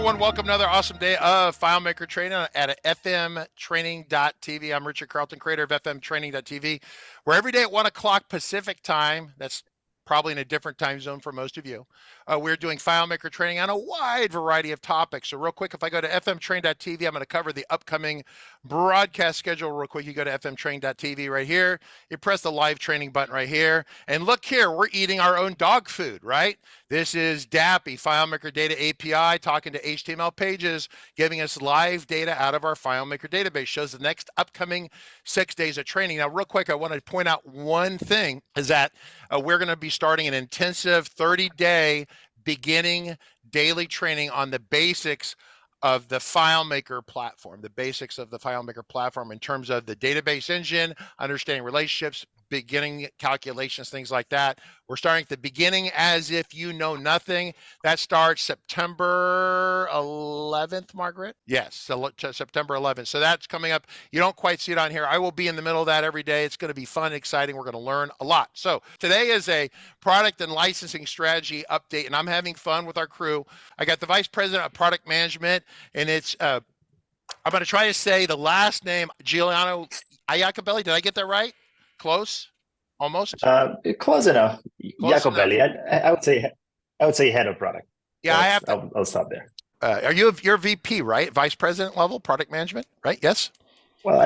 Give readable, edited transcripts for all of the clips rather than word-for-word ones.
everyone. Welcome to another awesome day of FileMaker Training at fmtraining.tv. I'm Richard Carlton, creator of fmtraining.tv, where every day at 1 o'clock Pacific time, that's probably in a different time zone for most of you, we're doing FileMaker Training on a wide variety of topics. So real quick, if I go to fmtrain.tv, I'm going to cover the upcoming broadcast schedule real quick. You go to fmtrain.tv right here. You press the live training button right here. And look here, we're eating our own dog food, right? This is DAPI, FileMaker Data API, talking to HTML pages, giving us live data out of our FileMaker database. Shows the next upcoming 6 days of training. Now, real quick, I want to point out one thing is that we're going to be starting an intensive 30-day beginning daily training on the basics of the FileMaker platform, in terms of the database engine, understanding relationships, beginning calculations, things like that. We're starting at the beginning as if you know nothing. That starts September 11th, Margaret? Yes, so September 11th. So that's coming up. You don't quite see it on here. I will be in the middle of that every day. It's going to be fun, exciting. We're going to learn a lot. So today is a product and licensing strategy update, and I'm having fun with our crew. I got the Vice President of Product Management, and it's I'm going to try to say the last name, Giuliano Iacobelli. Did I get that right? Close? Almost? Close enough. Iacobelli. I would say head of product. Yeah, I'll stop there. You're VP, right? Vice President level, product management, right? Yes. Well,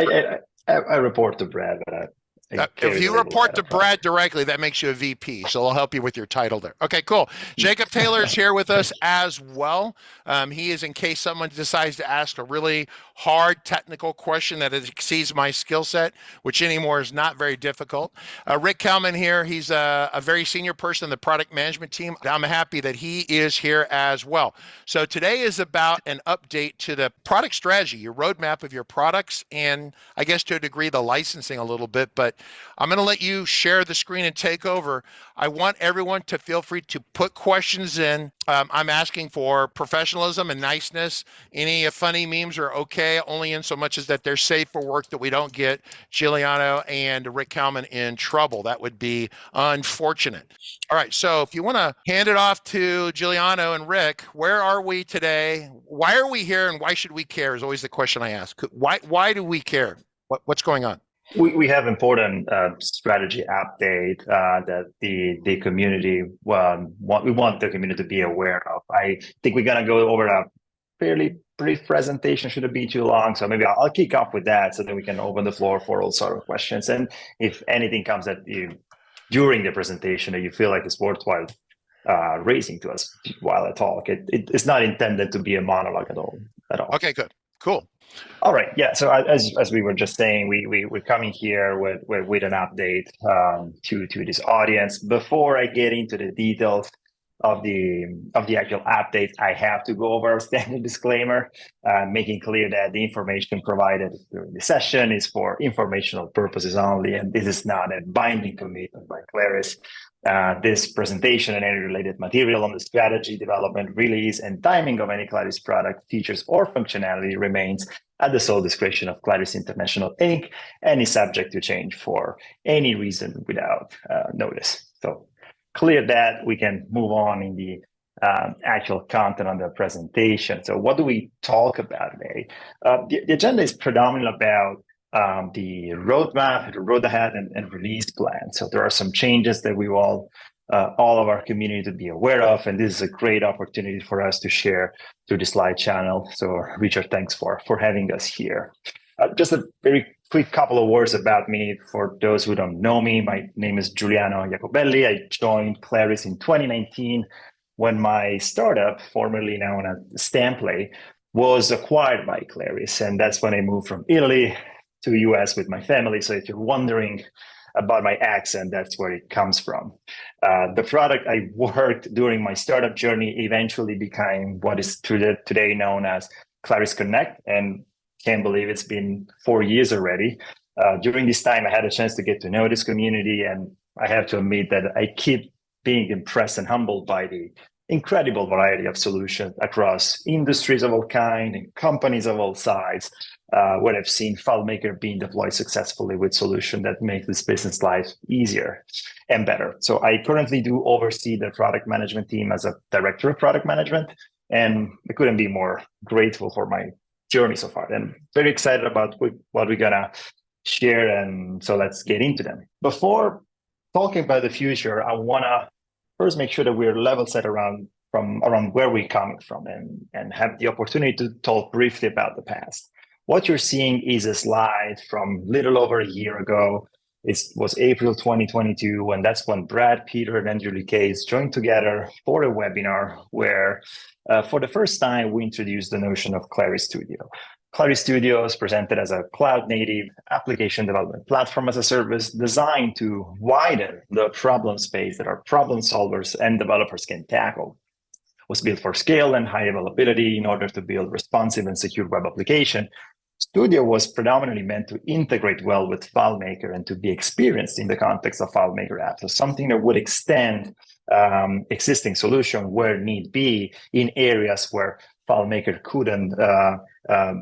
I report to Brad, but if you report to Brad directly, that makes you a VP, so I'll help you with your title there. Okay, cool. Jacob Taylor is here with us as well. He is in case someone decides to ask a really hard technical question that exceeds my skill set, which anymore is not very difficult. Rick Kalman here. He's a very senior person in the product management team. I'm happy that he is here as well. So today is about an update to the product strategy, your roadmap of your products, and I guess to a degree the licensing a little bit, but I'm going to let you share the screen and take over. I want everyone to feel free to put questions in. I'm asking for professionalism and niceness. Any funny memes are okay, only in so much as that they're safe for work, that we don't get Giuliano and Rick Kalman in trouble. That would be unfortunate. All right, so if you want to hand it off to Giuliano and Rick, where are we today? Why are we here, and why should we care is always the question I ask. Why do we care? What's going on? We have important strategy update that the community, we want the community to be aware of. I think we're gonna go over a fairly brief presentation, shouldn't be too long. So maybe I'll kick off with that so that we can open the floor for all sort of questions. And if anything comes at you during the presentation that you feel like it's worthwhile raising to us while I talk, it's not intended to be a monologue at all. Okay, good, cool. All right, yeah. So as we were just saying, we're coming here with an update to this audience. Before I get into the details of the actual update, I have to go over our standard disclaimer, making clear that the information provided during the session is for informational purposes only, and this is not a binding commitment by Claris. This presentation and any related material on the strategy, development, release, and timing of any Claris product, features, or functionality remains at the sole discretion of Claris International Inc. and is subject to change for any reason without notice. So clear that, we can move on in the actual content on the presentation. So what do we talk about today? The agenda is predominantly about the roadmap, the road ahead, and release plan. So there are some changes that we all of our community to be aware of, and this is a great opportunity for us to share through the slide channel. So Richard, thanks for having us here. Just a very quick couple of words about me for those who don't know me. My name is Giuliano Iacobelli. I joined Claris in 2019 when my startup, formerly known as Stamplay, was acquired by Claris, and that's when I moved from Italy to the US with my family. So if you're wondering about my accent, that's where it comes from. The product I worked during my startup journey eventually became what is today known as Claris Connect, and can't believe it's been 4 years already. During this time, I had a chance to get to know this community, and I have to admit that I keep being impressed and humbled by the incredible variety of solutions across industries of all kinds and companies of all sizes, where I've seen FileMaker being deployed successfully with solutions that make this business life easier and better. So I currently do oversee the product management team as a director of product management, And I couldn't be more grateful for my journey so far. And very excited about what we're going to share. And so let's get into them. Before talking about the future, I want to first make sure that we're level set around where we're coming from and have the opportunity to talk briefly about the past. What you're seeing is a slide from little over a year ago. It was April 2022, and that's when Brad, Peter, and Andrew Case joined together for a webinar where, for the first time, we introduced the notion of Claris Studio. Claris Studio is presented as a cloud-native application development platform as a service designed to widen the problem space that our problem solvers and developers can tackle. It was built for scale and high availability in order to build responsive and secure web application. Studio was predominantly meant to integrate well with FileMaker and to be experienced in the context of FileMaker apps. So something that would extend existing solution where need be in areas where FileMaker couldn't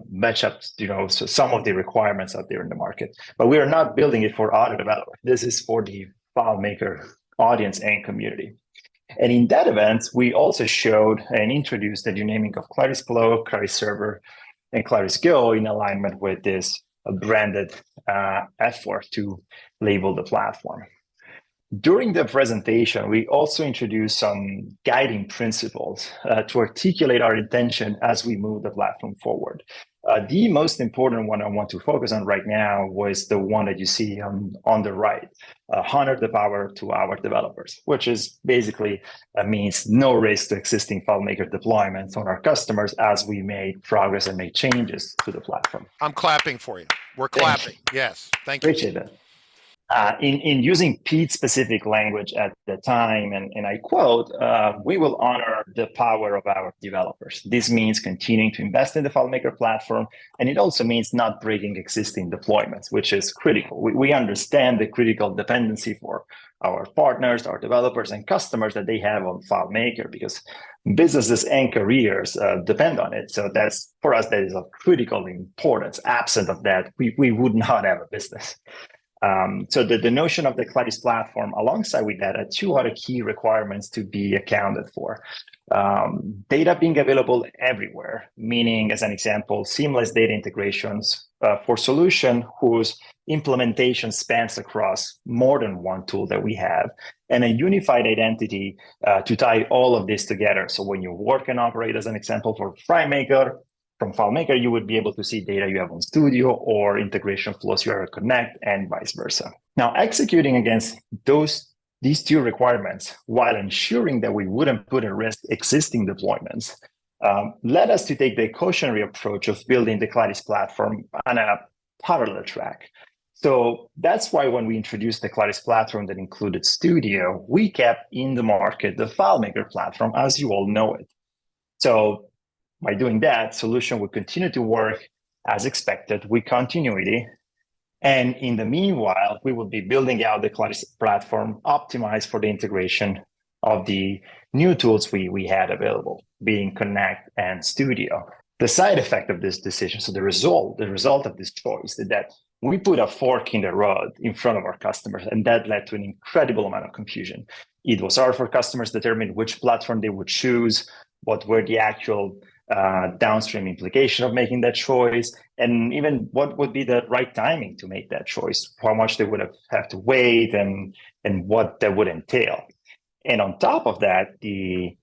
match up, so some of the requirements out there in the market. But we are not building it for other developers. This is for the FileMaker audience and community. And in that event, we also showed and introduced the new naming of Claris Flow, Claris Server, and Claris Go in alignment with this branded effort to label the platform. During the presentation, we also introduced some guiding principles to articulate our intention as we move the platform forward. The most important one I want to focus on right now was the one that you see on the right, honor the power to our developers, which is basically means no risk to existing FileMaker deployments on our customers as we make progress and make changes to the platform. I'm clapping for you. We're clapping. Yes, thank you. Appreciate that. In using Pete-specific language at the time, and I quote, we will honor the power of our developers. This means continuing to invest in the FileMaker platform, and it also means not breaking existing deployments, which is critical. We understand the critical dependency for our partners, our developers, and customers that they have on FileMaker because businesses and careers depend on it. So that's, for us, that is of critical importance. Absent of that, we would not have a business. So the notion of the Claris platform, alongside with that, are two other key requirements to be accounted for. Data being available everywhere, meaning, as an example, seamless data integrations for solution whose implementation spans across more than one tool that we have, and a unified identity to tie all of this together. So when you work and operate, as an example, for FileMaker, from FileMaker, you would be able to see data you have on Studio or integration flows you have at Connect and vice versa. Now, executing against these two requirements while ensuring that we wouldn't put at risk existing deployments led us to take the cautionary approach of building the Claris platform on a parallel track. So that's why when we introduced the Claris platform that included Studio, we kept in the market the FileMaker platform as you all know it. So by doing that, solution will continue to work as expected with continuity. And in the meanwhile, we will be building out the Claris platform optimized for the integration of the new tools we had available, being Connect and Studio. The side effect of this decision, so the result of this choice is that we put a fork in the road in front of our customers, and that led to an incredible amount of confusion. It was hard for customers to determine which platform they would choose, what were the actual downstream implication of making that choice, and even what would be the right timing to make that choice, how much they would have to wait, and what that would entail. And on top of that, the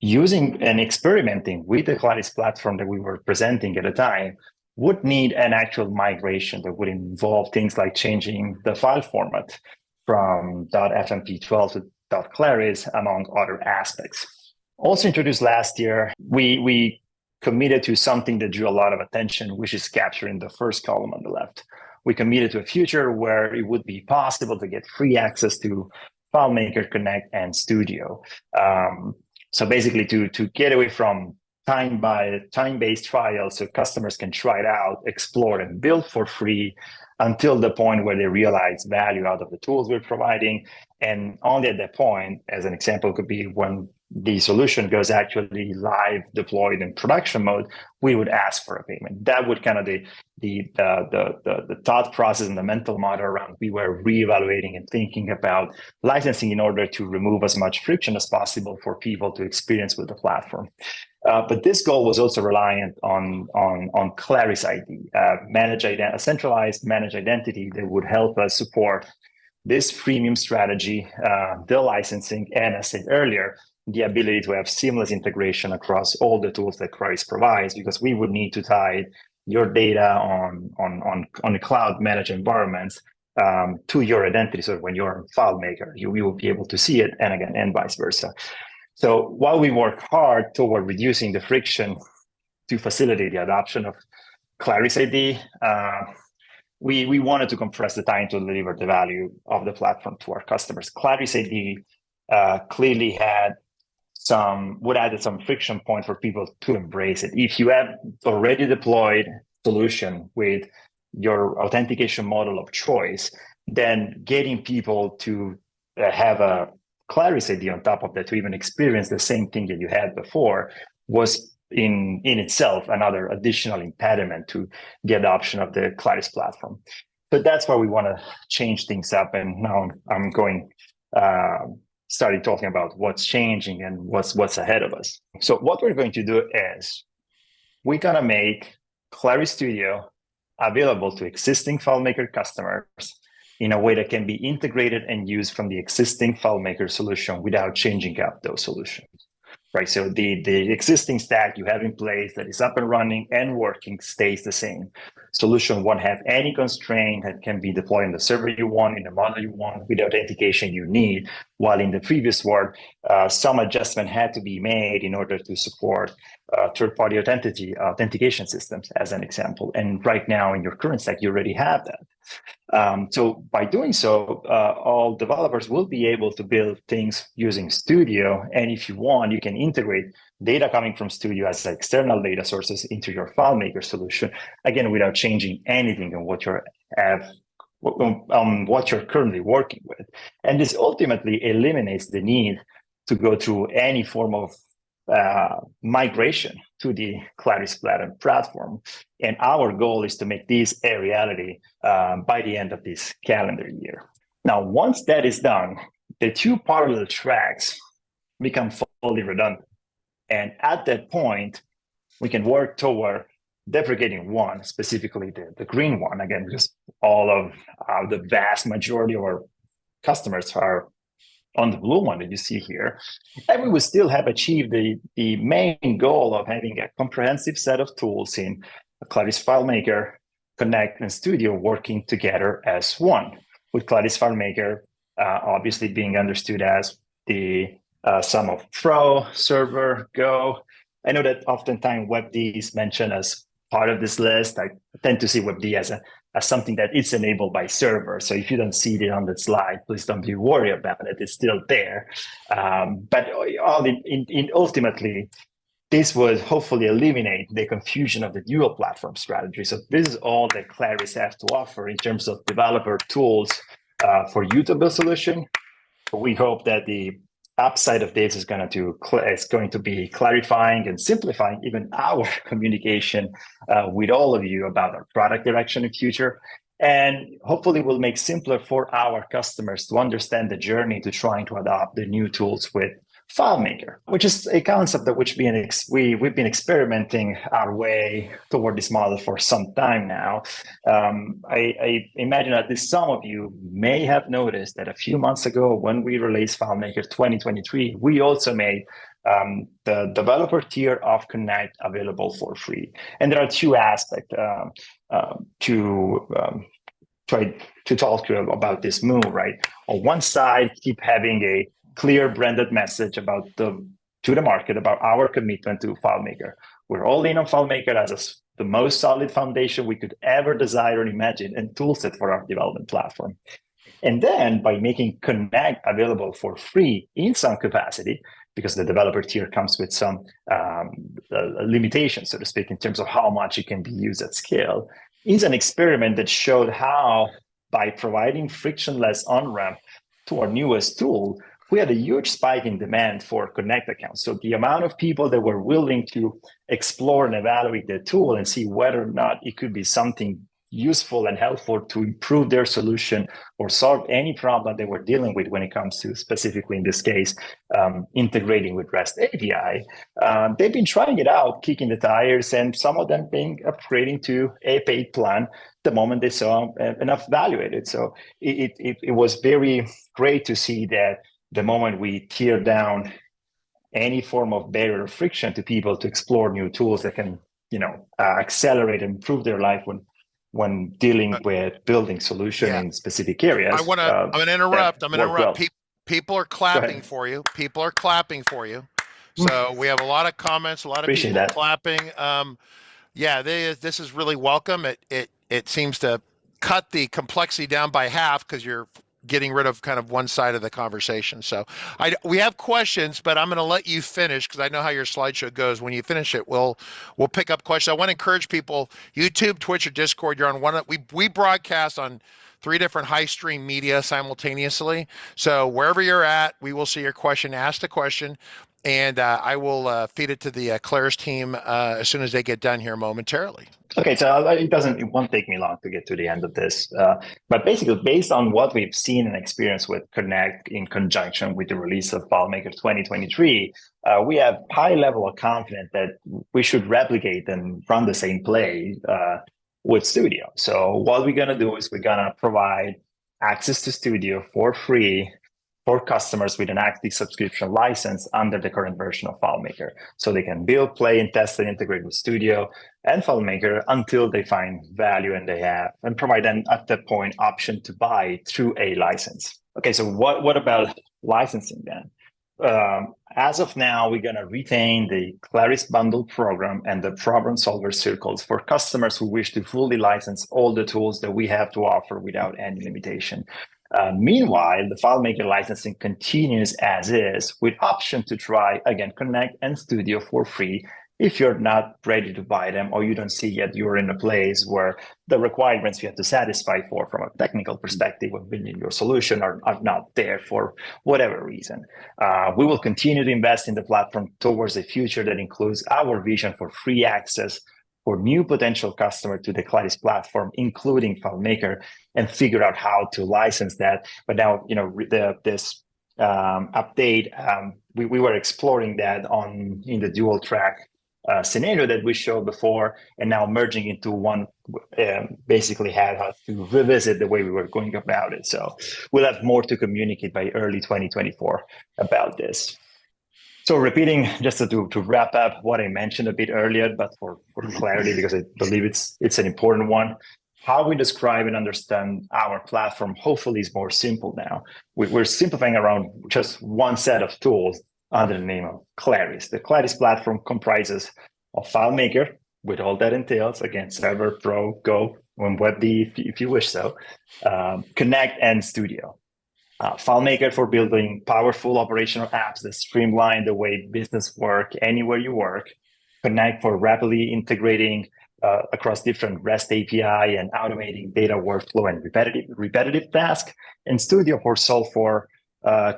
using and experimenting with the Claris platform that we were presenting at the time would need an actual migration that would involve things like changing the file format from .fmp12 to .claris, among other aspects. Also introduced last year, we committed to something that drew a lot of attention, which is captured in the first column on the left. We committed to a future where it would be possible to get free access to FileMaker, Connect, and Studio. So basically to get away from time-based trials so customers can try it out, explore, and build for free until the point where they realize value out of the tools we're providing. And only at that point, as an example, could be when the solution goes actually live, deployed in production mode, we would ask for a payment. That would kind of the thought process and the mental model around, we were reevaluating and thinking about licensing in order to remove as much friction as possible for people to experience with the platform. But this goal was also reliant on Claris ID, a centralized managed identity that would help us support this freemium strategy, the licensing, and as I said earlier, the ability to have seamless integration across all the tools that Claris provides, because we would need to tie your data on the cloud managed environments to your identity. So when you're a FileMaker, you will be able to see it, and again, and vice versa. So while we work hard toward reducing the friction to facilitate the adoption of Claris ID, we wanted to compress the time to deliver the value of the platform to our customers. Claris ID clearly would add some friction point for people to embrace it. If you have already deployed solution with your authentication model of choice, then getting people to have a Claris ID on top of that to even experience the same thing that you had before was in itself another additional impediment to the adoption of the Claris platform. So that's why we want to change things up. And now I'm going started talking about what's changing and what's ahead of us. So what we're going to do is we're going to make Claris Studio available to existing FileMaker customers in a way that can be integrated and used from the existing FileMaker solution without changing up those solutions. Right, so the existing stack you have in place that is up and running and working stays the same. Solution won't have any constraint that can be deployed in the server you want, in the model you want, with the authentication you need, while in the previous one, some adjustment had to be made in order to support third-party authentication systems, as an example. And right now in your current stack, you already have that. So by doing so, all developers will be able to build things using Studio. And if you want, you can integrate data coming from Studio as external data sources into your FileMaker solution, again, without changing anything on what you're currently working with. And this ultimately eliminates the need to go through any form of migration to the Claris platform. And our goal is to make this a reality by the end of this calendar year. Now, once that is done, the two parallel tracks become fully redundant. And at that point, we can work toward deprecating one, specifically the green one, again, because all of the vast majority of our customers are on the blue one that you see here. And we will still have achieved the main goal of having a comprehensive set of tools in Claris FileMaker, Connect, and Studio working together as one, with Claris FileMaker obviously being understood as the sum of Pro, Server, Go. I know that oftentimes WebD is mentioned as part of this list. I tend to see WebD as something that is enabled by server. So if you don't see it on the slide, please don't be worried about it. It's still there. But ultimately, this would hopefully eliminate the confusion of the dual platform strategy. So this is all that Claris has to offer in terms of developer tools for you to build solution. We hope that the upside of this is going to be clarifying and simplifying even our communication with all of you about our product direction in future. And hopefully will make simpler for our customers to understand the journey to trying to adopt the new tools with FileMaker, which is a concept that we've been experimenting our way toward this model for some time now. I imagine that some of you may have noticed that a few months ago when we released FileMaker 2023, we also made the developer tier of Connect available for free. And there are two aspects to try to talk to you about this move, right? On one side, keep having a clear branded message to the market about our commitment to FileMaker. We're all in on FileMaker as the most solid foundation we could ever desire and imagine, and toolset for our development platform. And then by making Connect available for free in some capacity, because the developer tier comes with some limitations, so to speak, in terms of how much it can be used at scale, is an experiment that showed how, by providing frictionless on-ramp to our newest tool, we had a huge spike in demand for Connect accounts. So the amount of people that were willing to explore and evaluate the tool and see whether or not it could be something useful and helpful to improve their solution or solve any problem they were dealing with when it comes to, specifically in this case, integrating with REST API. They've been trying it out, kicking the tires, and some of them being upgrading to a paid plan the moment they saw enough value in it. So it was very great to see that the moment we tear down any form of barrier or friction to people to explore new tools that can, accelerate and improve their life when dealing with building solution in specific areas. I'm going to interrupt. Well. People are clapping for you. People are clapping for you. So we have a lot of comments, a lot of Appreciate people that. clapping. This is really welcome. It seems to cut the complexity down by half because you're getting rid of kind of one side of the conversation. So we have questions, but I'm going to let you finish because I know how your slideshow goes. When you finish it, we'll pick up questions. I want to encourage people, YouTube, Twitch, or Discord. You're on one. We broadcast on 3 different high stream media simultaneously. So wherever you're at, we will see your question. Ask the question, and I will feed it to the Claris team as soon as they get done here momentarily. Okay, so it won't take me long to get to the end of this. But basically, based on what we've seen and experienced with Connect in conjunction with the release of FileMaker 2023, we have high level of confidence that we should replicate and run the same play with Studio. So what we're going to do is we're going to provide access to Studio for free for customers with an active subscription license under the current version of FileMaker. So they can build, play, and test and integrate with Studio and FileMaker until they find value and provide them at that point option to buy through a license. Okay, so what about licensing then? As of now, we're going to retain the Claris Bundle program and the problem solver circles for customers who wish to fully license all the tools that we have to offer without any limitation. Meanwhile, the FileMaker licensing continues as is with option to try, again, Connect and Studio for free if you're not ready to buy them or you don't see yet you're in a place where the requirements you have to satisfy from a technical perspective of building your solution are not there for whatever reason. We will continue to invest in the platform towards a future that includes our vision for free access for new potential customers to the Claris platform, including FileMaker, and figure out how to license that. But now, this update, we were exploring that in the dual track scenario that we showed before, and now merging into one basically had us to revisit the way we were going about it. So we'll have more to communicate by early 2024 about this. So repeating, just to wrap up what I mentioned a bit earlier, but for clarity, because I believe it's an important one, how we describe and understand our platform hopefully is more simple now. We're simplifying around just one set of tools under the name of Claris. The Claris platform comprises of FileMaker, with all that entails, again, Server, Pro, Go, and WebD if you wish so, Connect, and Studio. FileMaker for building powerful operational apps that streamline the way business work anywhere you work. Connect for rapidly integrating across different REST API and automating data workflow and repetitive tasks. And Studio for solve for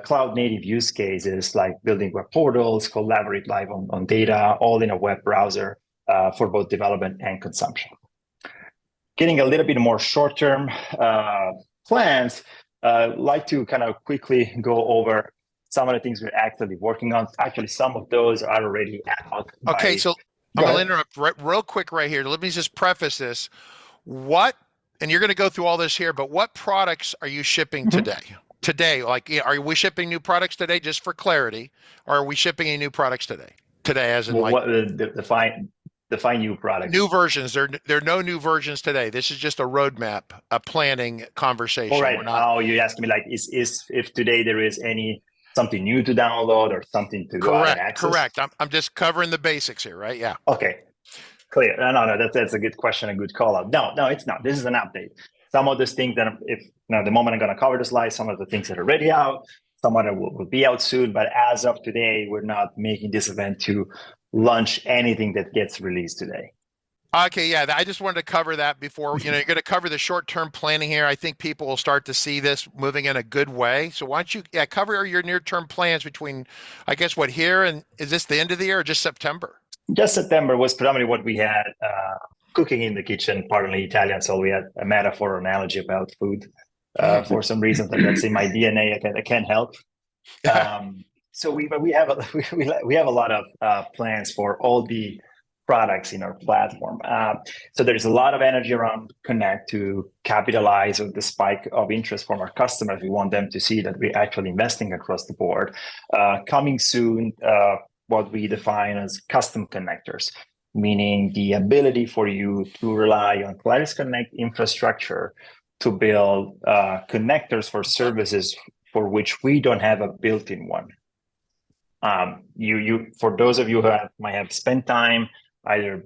cloud native use cases like building web portals, collaborate live on data, all in a web browser for both development and consumption. Getting a little bit more short-term plans, like to kind of quickly go over some of the things we're actively working on. Actually, some of those are already out. Okay, so I'm going to interrupt real quick right here. Let me just preface this. And you're going to go through all this here, but what products are you shipping today? Today, are we shipping new products today, just for clarity? Or are we shipping any new products today? Today, as in define new products. New versions. There are no new versions today. This is just a roadmap, a planning conversation. All right. You asked me is if today there is something new to download or something to go out and access? Correct. I'm just covering the basics here, right? Yeah. Okay. Clear. No, that's a good question, a good call out. No, it's not. This is an update. Some of those things that the moment I'm going to cover the slide, some of the things that are already out, some of them will be out soon. But as of today, we're not making this event to launch anything that gets released today. Okay, yeah, I just wanted to cover that before, you're going to cover the short-term planning here. I think people will start to see this moving in a good way. So why don't you, yeah, cover your near-term plans between, I guess, what here and is this the end of the year or just September? Just September was predominantly what we had cooking in the kitchen, partly Italian, so we had a metaphor or analogy about food. For some reason, that's in my DNA. I can't help. So we have we have a lot of plans for all the products in our platform. So there's a lot of energy around Connect to capitalize on the spike of interest from our customers. We want them to see that we're actually investing across the board. Coming soon, what we define as custom connectors, meaning the ability for you to rely on Claris Connect infrastructure to build connectors for services for which we don't have a built-in one. For those of you who might have spent time either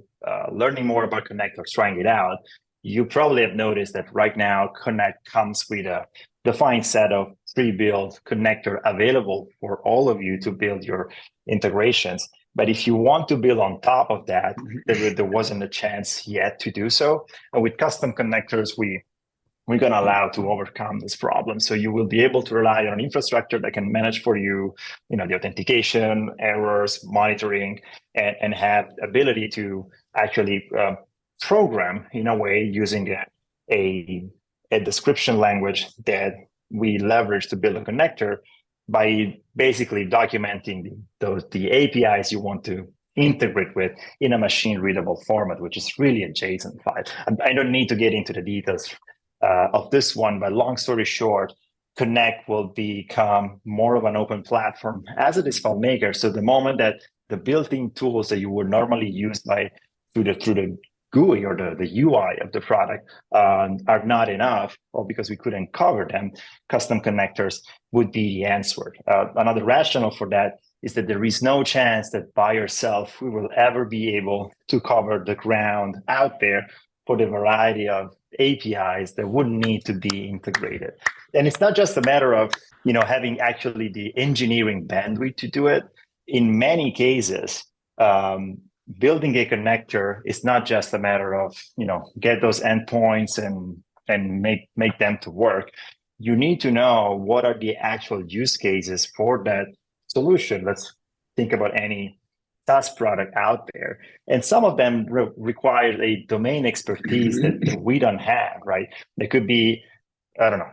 learning more about Connect or trying it out, you probably have noticed that right now Connect comes with a defined set of pre-built connector available for all of you to build your integrations. But if you want to build on top of that, there wasn't a chance yet to do so. And with custom connectors, we're going to allow to overcome this problem. So you will be able to rely on infrastructure that can manage for you, the authentication, errors, monitoring, and have ability to actually program in a way using a description language that we leverage to build a connector by basically documenting the APIs you want to integrate with in a machine readable format, which is really a JSON file. I don't need to get into the details of this one, but long story short, Connect will become more of an open platform as it is FileMaker. So the moment that the built-in tools that you would normally use through the GUI or the UI of the product are not enough, or because we couldn't cover them, custom connectors would be the answer. Another rationale for that is that there is no chance that by yourself we will ever be able to cover the ground out there for the variety of APIs that would need to be integrated. And it's not just a matter of having actually the engineering bandwidth to do it. In many cases, building a connector is not just a matter of get those endpoints and make them to work. You need to know what are the actual use cases for that solution. Let's think about any SaaS product out there, and some of them require a domain expertise that we don't have. Right? There could be, I don't know,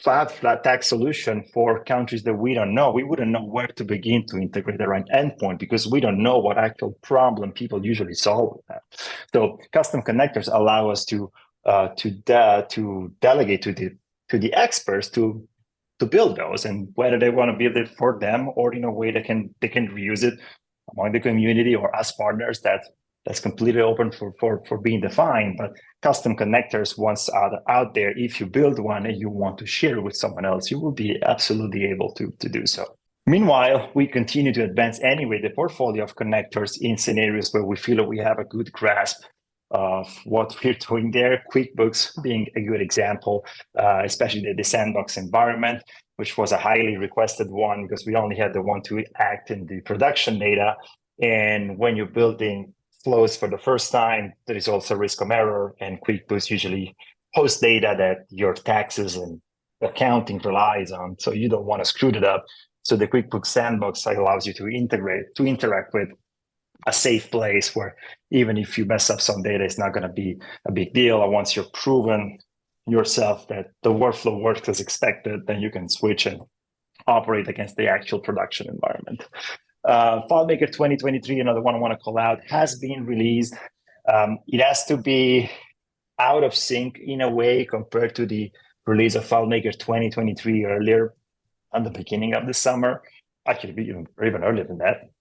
flat tax solution for countries that we don't know. We wouldn't know where to begin to integrate the right endpoint because we don't know what actual problem people usually solve with that. So custom connectors allow us to delegate to the experts to build those, and whether they want to build it for them or in a way they can reuse it among the community or as partners, that's completely open for being defined. But custom connectors, once out there, if you build one and you want to share it with someone else, you will be absolutely able to do so. Meanwhile, we continue to advance anyway the portfolio of connectors in scenarios where we feel that we have a good grasp of what we're doing there. QuickBooks being a good example, especially the sandbox environment, which was a highly requested one because we only had the one to act in the production data. And when you're building flows for the first time, there is also risk of error, and QuickBooks usually hosts data that your taxes and accounting relies on. So you don't want to screw it up. So the QuickBooks sandbox allows you to interact with a safe place where even if you mess up some data, it's not going to be a big deal. And once you've proven yourself that the workflow works as expected, then you can switch and operate against the actual production environment. FileMaker 2023, another one I want to call out, has been released. It has to be out of sync in a way compared to the release of FileMaker 2023 earlier at the beginning of the summer, actually even earlier than that.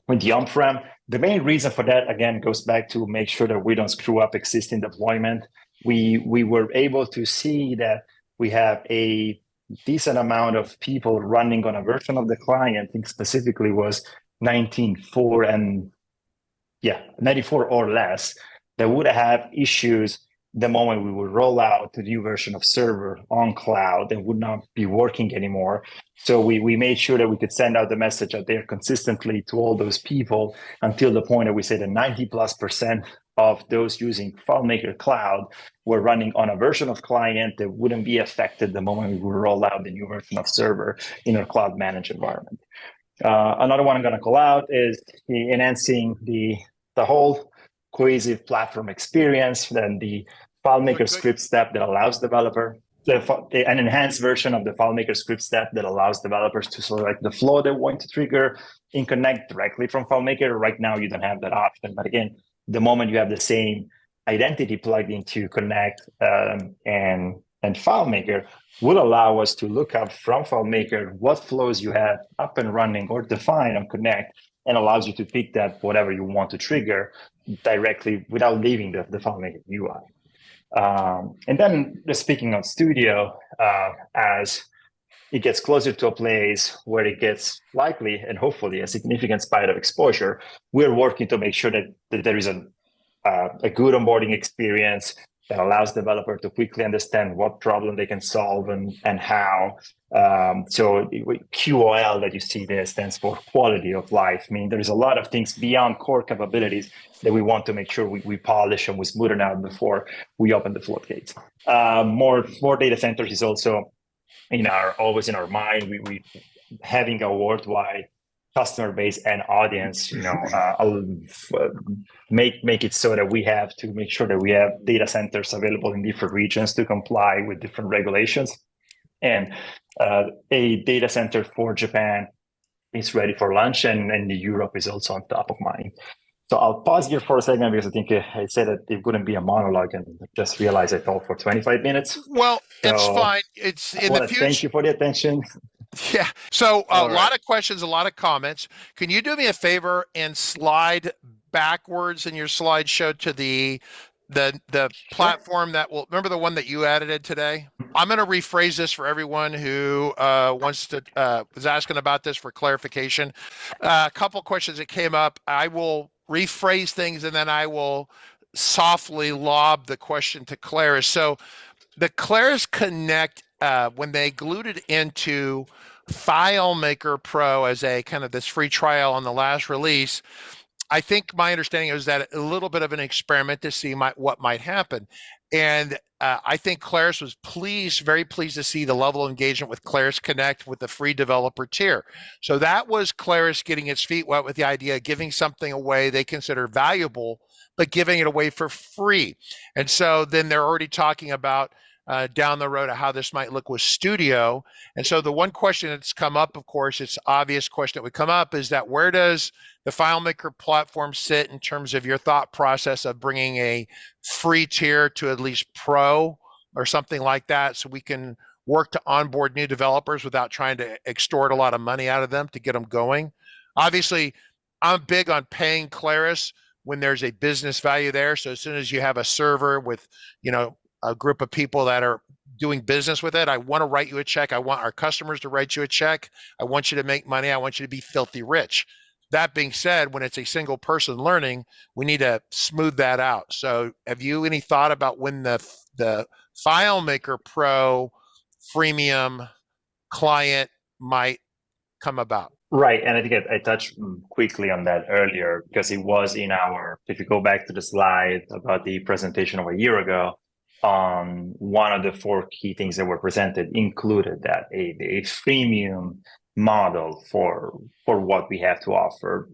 With the on-prem, the main reason for that, again, goes back to make sure that we don't screw up existing deployment. We were able to see that we have a decent amount of people running on a version of the client. I think specifically was 19.4 or less, that would have issues the moment we would roll out the new version of server on cloud, it would not be working anymore. So we made sure that we could send out the message out there consistently to all those people until the point that we say that 90+% of those using FileMaker Cloud were running on a version of client that wouldn't be affected the moment we would roll out the new version of server in our cloud managed environment. Another one I'm going to call out is enhancing the whole cohesive platform experience, then the FileMaker script step that allows developer, an enhanced version of the FileMaker script step that allows developers to select the flow they want to trigger and connect directly from FileMaker. Right now, you don't have that option. But again, the moment you have the same identity plugged into Connect and FileMaker will allow us to look up from FileMaker what flows you have up and running or defined on Connect, and allows you to pick that whatever you want to trigger directly without leaving the FileMaker UI. And then speaking of Studio, as it gets closer to a place where it gets likely and hopefully a significant spike of exposure, we're working to make sure that there is a good onboarding experience that allows developer to quickly understand what problem they can solve and how. So QOL that you see there stands for quality of life. I mean, there's a lot of things beyond core capabilities that we want to make sure we polish and we smoothen out before we open the floodgates. More data centers is also always in our mind. We having a worldwide customer base and audience, make it so that we have to make sure that we have data centers available in different regions to comply with different regulations. And a data center for Japan is ready for launch, and Europe is also on top of mind. So I'll pause here for a second because I think I said that it wouldn't be a monologue, and just realized I talked for 25 minutes. Well, it's fine. It's in the future. Thank you for the attention. Yeah. So a lot of questions, a lot of comments. Can you do me a favor and slide backwards in your slideshow to the platform that will, remember the one that you edited today? I'm going to rephrase this for everyone who was asking about this for clarification. A couple questions that came up. I will rephrase things and then I will softly lob the question to Claris. So the Claris Connect, when they glued it into FileMaker Pro as a kind of this free trial on the last release, I think my understanding is that a little bit of an experiment to see what might happen. And I think Claris was very pleased to see the level of engagement with Claris Connect with the free developer tier. So that was Claris getting its feet wet with the idea of giving something away they consider valuable, but giving it away for free. And so then they're already talking about down the road of how this might look with Studio. And so the one question that's come up, of course, it's obvious question that would come up is that where does the FileMaker platform sit in terms of your thought process of bringing a free tier to at least Pro or something like that, so we can work to onboard new developers without trying to extort a lot of money out of them to get them going? Obviously, I'm big on paying Claris when there's a business value there. So as soon as you have a server with, a group of people that are doing business with it, I want to write you a check. I want our customers to write you a check. I want you to make money. I want you to be filthy rich. That being said, when it's a single person learning, we need to smooth that out. So have you any thought about when the FileMaker Pro freemium client might come about? Right, and I think I touched quickly on that earlier because it was if you go back to the slide about the presentation of a year ago, one of the 4 key things that were presented included that a freemium model for what we have to offer,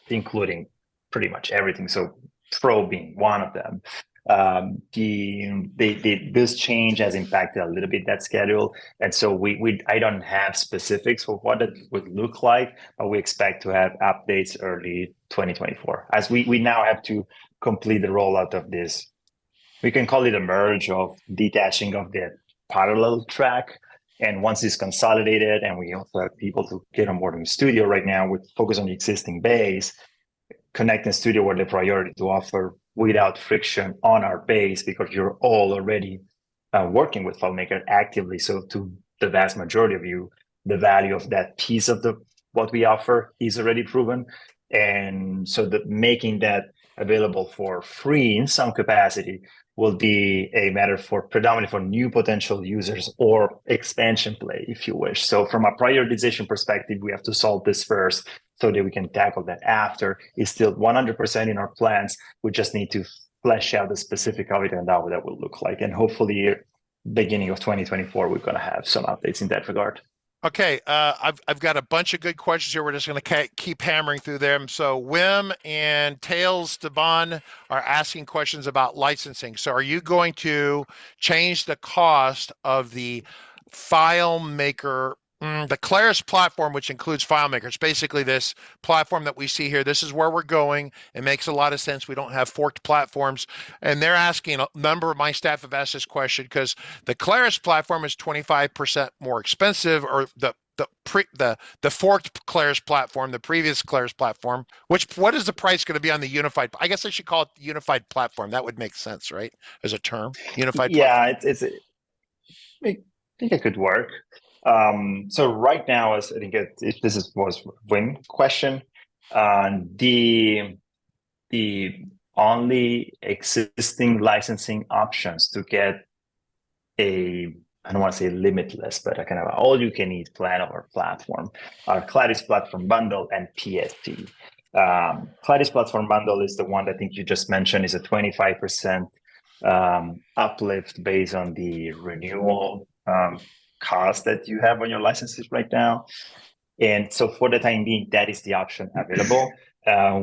including pretty much everything. So Pro being one of them. This change has impacted a little bit that schedule, and so I don't have specifics for what it would look like, but we expect to have updates early 2024 as we now have to complete the rollout of this. We can call it a merge of detaching of the parallel track. And once it's consolidated and we also have people to get on board in Studio right now, we focus on the existing base, connecting Studio were the priority to offer without friction on our base because you're all already working with FileMaker actively. So to the vast majority of you, the value of that piece of what we offer is already proven. And so making that available for free in some capacity will be a matter for predominantly for new potential users or expansion play, if you wish. So from a prioritization perspective, we have to solve this first so that we can tackle that after. It's still 100% in our plans. We just need to flesh out the specific how that will look like. And hopefully beginning of 2024, we're going to have some updates in that regard. Okay, I've got a bunch of good questions here. We're just going to keep hammering through them. So Wim and Tails Devon are asking questions about licensing. So are you going to change the cost of the FileMaker, the Claris platform, which includes FileMaker? It's basically this platform that we see here. This is where we're going. It makes a lot of sense. We don't have forked platforms. And they're asking, a number of my staff have asked this question because the Claris platform is 25% more expensive, or the forked Claris platform, the previous Claris platform. What is the price going to be on the unified? I guess I should call it the unified platform. That would make sense, right? As a term, unified platform. Yeah, I think it could work. So right now, as I think if this was Wim question, the only existing licensing options to get I don't want to say limitless, but a kind of all you can eat plan of our platform are Claris Platform Bundle and PST. Claris Platform Bundle is the one that I think you just mentioned, is a 25% uplift based on the renewal cost that you have on your licenses right now. And so for the time being, that is the option available.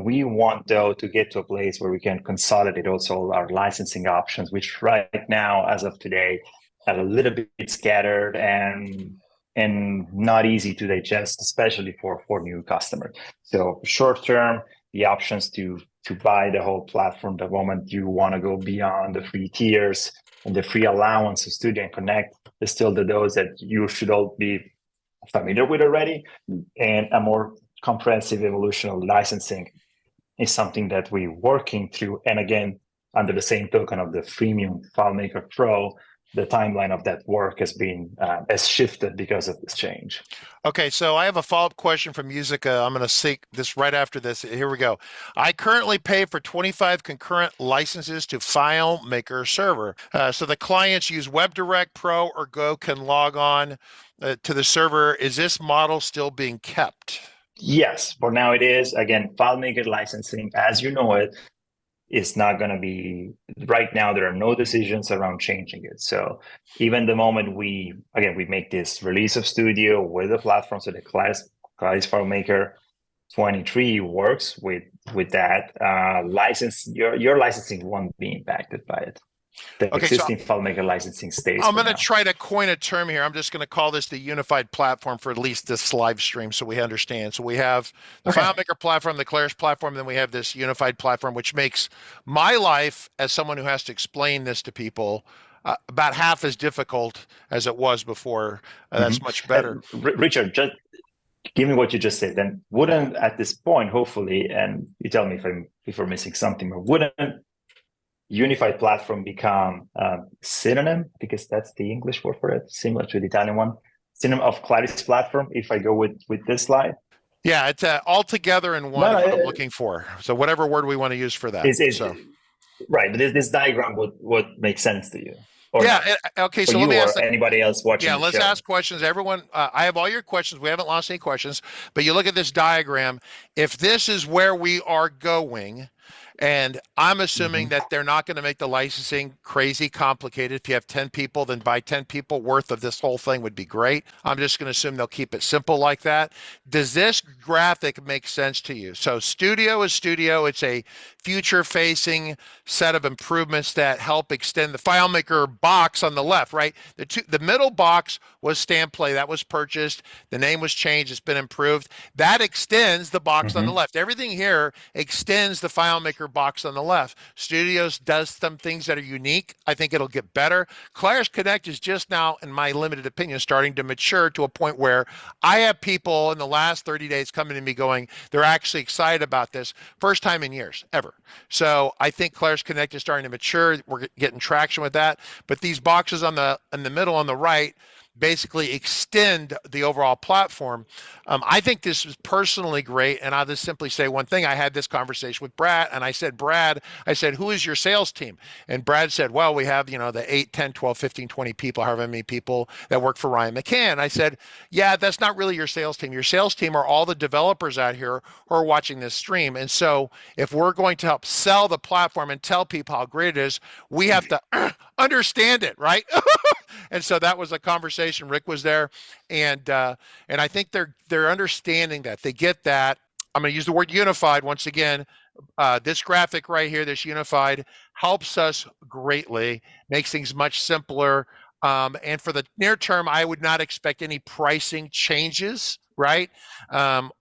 We want, though, to get to a place where we can consolidate also our licensing options, which right now, as of today, are a little bit scattered and not easy to digest, especially for new customers. So short term, the options to buy the whole platform the moment you want to go beyond the free tiers and the free allowance of Studio and Connect is still those that you should all be familiar with already. And a more comprehensive evolution of licensing is something that we're working through. And again, under the same token of the freemium FileMaker Pro, the timeline of that work has shifted because of this change. Okay, so I have a follow-up question from Musica. I'm going to seek this right after this. Here we go. I currently pay for 25 concurrent licenses to FileMaker server. So the clients use WebDirect Pro or Go can log on to the server. Is this model still being kept? Yes, for now it is. Again, FileMaker licensing, as you know it, is not going to be, right now there are no decisions around changing it. So even the moment we make this release of Studio with the platform, so the Claris FileMaker 23 works with that license, your licensing won't be impacted by it. The existing FileMaker licensing stays. I'm going to try to coin a term here. I'm just going to call this the unified platform for at least this live stream so we understand. So we have the FileMaker platform, the Claris platform, then we have this unified platform, which makes my life as someone who has to explain this to people about half as difficult as it was before. That's much better. Richard, just give me what you just said. Then wouldn't at this point, hopefully, and you tell me if we're missing something, or wouldn't unified platform become synonym, because that's the English word for it, similar to the Italian one, synonym of Claris platform, if I go with this slide? Yeah, it's all together in one, what I'm looking for. So whatever word we want to use for that. Right, but this diagram would make sense to you. Okay, so let me ask anybody else watching. Yeah, let's ask questions. Everyone, I have all your questions. We haven't lost any questions, but you look at this diagram. If this is where we are going, and I'm assuming that they're not going to make the licensing crazy complicated. If you have 10 people, then buy 10 people worth of this whole thing would be great. I'm just going to assume they'll keep it simple like that. Does this graphic make sense to you? So Studio is Studio. It's a future-facing set of improvements that help extend the FileMaker box on the left, right? The middle box was Stamp Play. That was purchased. The name was changed. It's been improved. That extends the box on the left. Everything here extends the FileMaker box on the left. Studios does some things that are unique. I think it'll get better. Claris Connect is just now, in my limited opinion, starting to mature to a point where I have people in the last 30 days coming to me going, they're actually excited about this. First time in years, ever. So I think Claris Connect is starting to mature. We're getting traction with that. But these boxes in the middle on the right, basically extend the overall platform. I think this is personally great. And I'll just simply say one thing. I had this conversation with Brad, and I said, Brad, I said, who is your sales team? And Brad said, well, we have, the 8, 10, 12, 15, 20 people, however many people that work for Ryan McCann. I said, yeah, that's not really your sales team. Your sales team are all the developers out here who are watching this stream. And so if we're going to help sell the platform and tell people how great it is, we have to understand it, right? And so that was a conversation. Rick was there, and I think they're understanding that. They get that. I'm going to use the word unified once again. This graphic right here, this unified, helps us greatly, makes things much simpler. And for the near term, I would not expect any pricing changes, right, on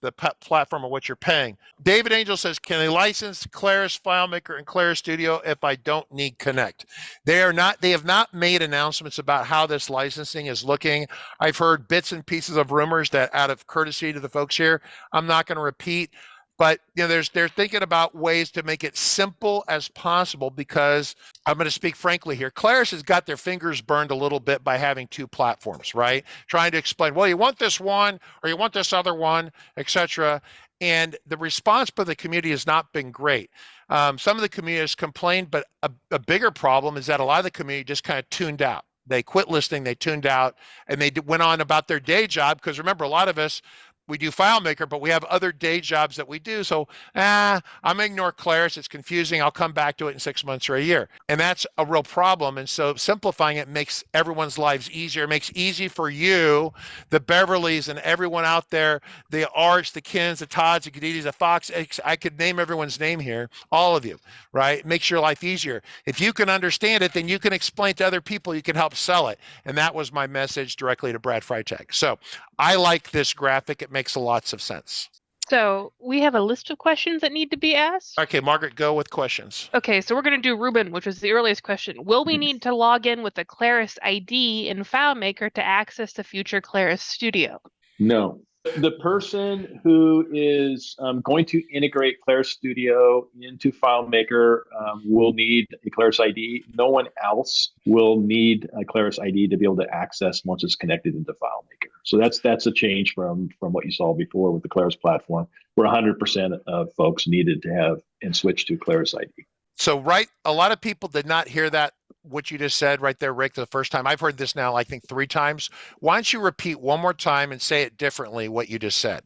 the platform of what you're paying. David Angel says, can they license Claris FileMaker and Claris Studio if I don't need Connect? They have not made announcements about how this licensing is looking. I've heard bits and pieces of rumors that, out of courtesy to the folks here, I'm not going to repeat. But they're thinking about ways to make it simple as possible, because I'm going to speak frankly here. Claris has got their fingers burned a little bit by having two platforms, right? Trying to explain, well, you want this one or you want this other one, etc. And the response by the community has not been great. Some of the community has complained, but a bigger problem is that a lot of the community just kind of tuned out. They quit listening, they tuned out, and they went on about their day job. Because remember, a lot of us, we do FileMaker, but we have other day jobs that we do. So, I'm going to ignore Claris. It's confusing. I'll come back to it in 6 months or a year. And that's a real problem. And so simplifying it makes everyone's lives easier. It makes easy for you, the Beverleys and everyone out there, the Arts, the Kins, the Todds, the Gadides, the Fox. I could name everyone's name here, all of you, right? It makes your life easier. If you can understand it, then you can explain to other people, you can help sell it. And that was my message directly to Brad Freitag. So I like this graphic. It makes lots of sense. So we have a list of questions that need to be asked. Okay, Margaret, go with questions. Okay, so we're going to do Ruben, which was the earliest question. Will we need to log in with the Claris ID in FileMaker to access the future Claris Studio? No. The person who is going to integrate Claris Studio into FileMaker will need a Claris ID. No one else will need a Claris ID to be able to access once it's connected into FileMaker. So that's a change from what you saw before with the Claris platform, where 100% of folks needed to have and switch to Claris ID. So, a lot of people did not hear that, what you just said right there, Rick, the first time. I've heard this now, I think 3 times. Why don't you repeat one more time and say it differently, what you just said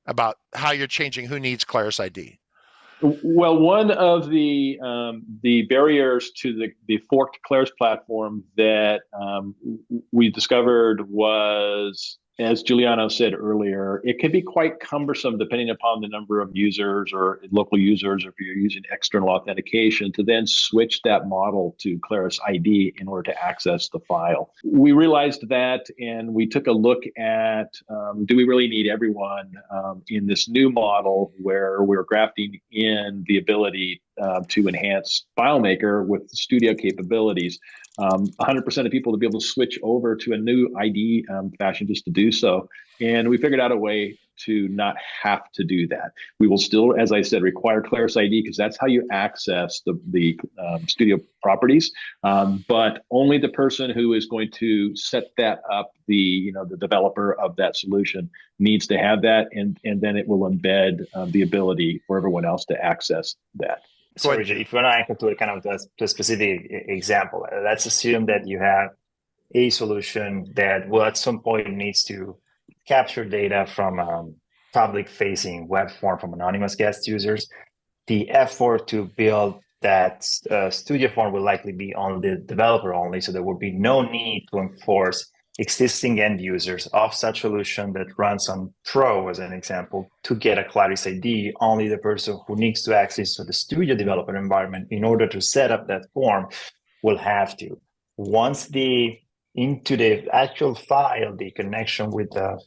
about how you're changing who needs Claris ID? Well, one of the barriers to the forked Claris platform that we discovered was, as Giuliano said earlier, it can be quite cumbersome depending upon the number of users or local users, or if you're using external authentication, to then switch that model to Claris ID in order to access the file. We realized that, and we took a look at, do we really need everyone in this new model where we're grafting in the ability to enhance FileMaker with studio capabilities. 100% of people to be able to switch over to a new ID fashion just to do so. And we figured out a way to not have to do that. We will still, as I said, require Claris ID because that's how you access the studio properties. But only the person who is going to set that up, the developer of that solution, needs to have that, and then it will embed the ability for everyone else to access that. So, Richard, if you want to anchor to a kind of the specific example, let's assume that you have a solution that will at some point needs to capture data from public-facing web form from anonymous guest users. The effort to build that studio form will likely be on the developer only, so there will be no need to enforce existing end users of such solution that runs on Pro, as an example, to get a Claris ID. Only the person who needs to access to the studio developer environment in order to set up that form will have to. Once into the actual file, the connection with the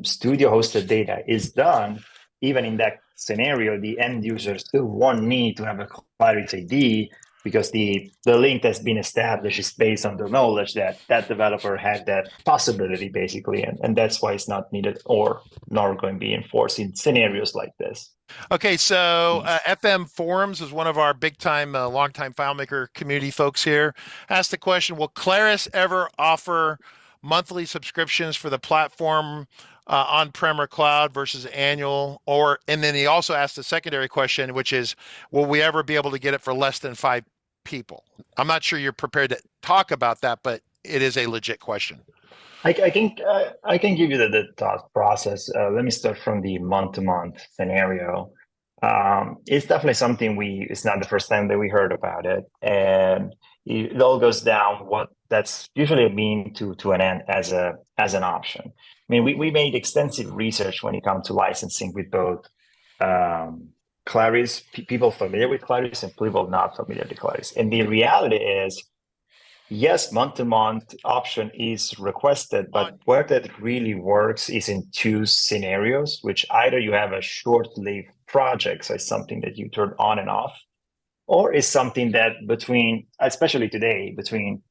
studio hosted data is done, even in that scenario, the end user still won't need to have a Claris ID because the link that's been established is based on the knowledge that that developer had that possibility, basically, and that's why it's not needed or nor going to be enforced in scenarios like this. Okay, so FM Forums is one of our big-time, long-time FileMaker community folks here. Asked the question, will Claris ever offer monthly subscriptions for the platform on-prem or cloud versus annual? And then he also asked a secondary question, which is, will we ever be able to get it for less than 5 people? I'm not sure you're prepared to talk about that, but it is a legit question. I can give you the thought process. Let me start from the month-to-month scenario. It's definitely something it's not the first time that we heard about it, and it all goes down what that's usually mean to an end as an option. I mean, we made extensive research when it comes to licensing with both Claris, people familiar with Claris and people not familiar with Claris, and the reality is, yes, month-to-month option is requested, but where that really works is in 2 scenarios, which either you have a short-lived project, so it's something that you turn on and off, or is something that especially today, between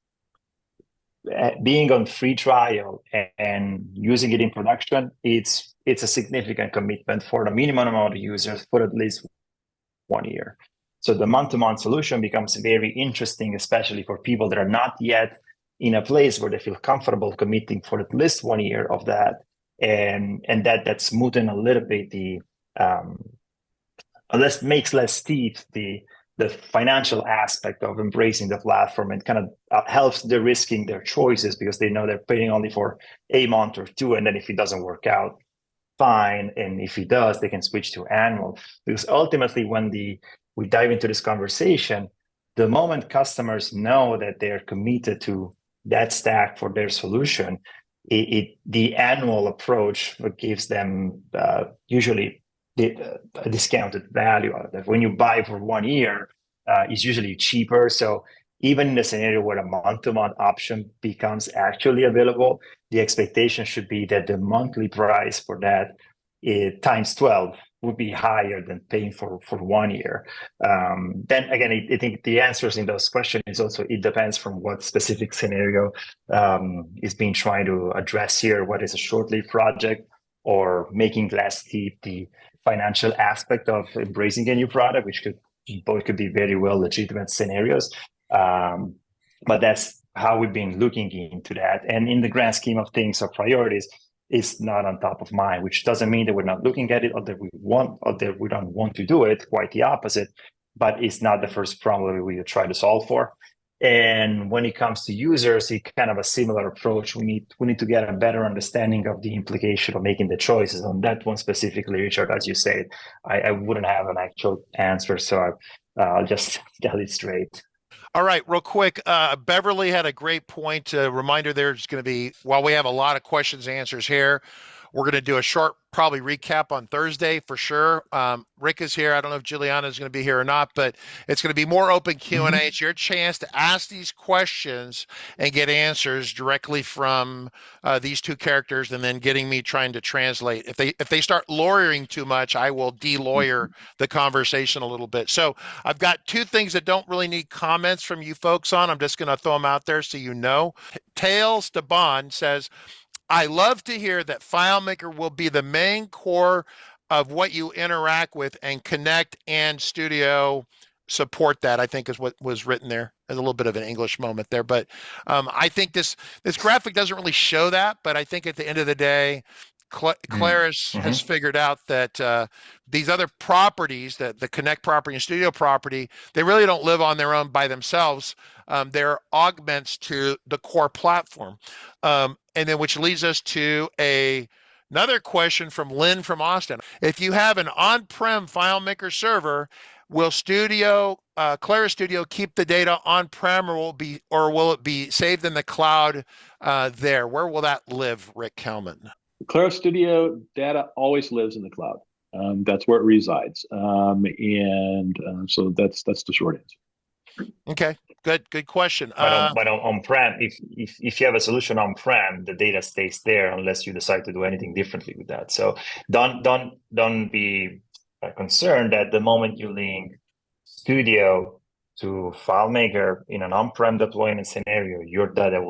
being on free trial and using it in production, it's a significant commitment for the minimum amount of users for at least 1 year. So the month-to-month solution becomes very interesting, especially for people that are not yet in a place where they feel comfortable committing for at least 1 year of that, and that's smoothing a little bit makes less steep the financial aspect of embracing the platform, and kind of helps de-risking their choices, because they know they're paying only for a month or 2, and then if it doesn't work out, fine, and if it does, they can switch to annual. Because ultimately, when we dive into this conversation, the moment customers know that they're committed to that stack for their solution, the annual approach gives them usually a discounted value out of that. When you buy for 1 year, it's usually cheaper. So even in a scenario where a month-to-month option becomes actually available, the expectation should be that the monthly price for that times 12 would be higher than paying for 1 year. Then again, I think the answers in those questions is also, it depends from what specific scenario is being trying to address here. What is a short-lived project, or making less steep the financial aspect of embracing a new product, which could be very well legitimate scenarios. But that's how we've been looking into that. And in the grand scheme of things, our priorities is not on top of mind, which doesn't mean that we're not looking at it, or that we don't want to do it. Quite the opposite. But it's not the first problem we try to solve for. And when it comes to users, it's kind of a similar approach. We need to get a better understanding of the implication of making the choices on that one specifically, Richard. As you said, I wouldn't have an actual answer, so I'll just tell it straight. All right, real quick, Beverly had a great point. Reminder, there's going to be, while we have a lot of questions and answers here, we're going to do a short, probably recap on Thursday for sure. Rick is here. I don't know if Giuliano is going to be here or not, but it's going to be more open Q&A. It's your chance to ask these questions and get answers directly from these 2 characters, and then getting me trying to translate. If they start lawyering too much, I will de-lawyer the conversation a little bit. So I've got 2 things that don't really need comments from you folks on. I'm just going to throw them out there so you know. Tails Esteban says, I love to hear that FileMaker will be the main core of what you interact with, and Connect and Studio support that, I think is what was written there. There's a little bit of an English moment there, but I think this graphic doesn't really show that, but I think at the end of the day, Claris has figured out that these other properties, that the Connect property and Studio property, they really don't live on their own by themselves. They're augments to the core platform. And then, which leads us to another question from Lynn from Austin. If you have an on-prem FileMaker server, will Claris Studio keep the data on-prem, or will it be saved in the cloud there? Where will that live, Rick Kalman? Claris Studio data always lives in the cloud. That's where it resides. So that's the short answer. Okay, good question. But on-prem, if you have a solution on-prem, the data stays there unless you decide to do anything differently with that. So don't be concerned that the moment you link Studio to FileMaker in an on-prem deployment scenario, your data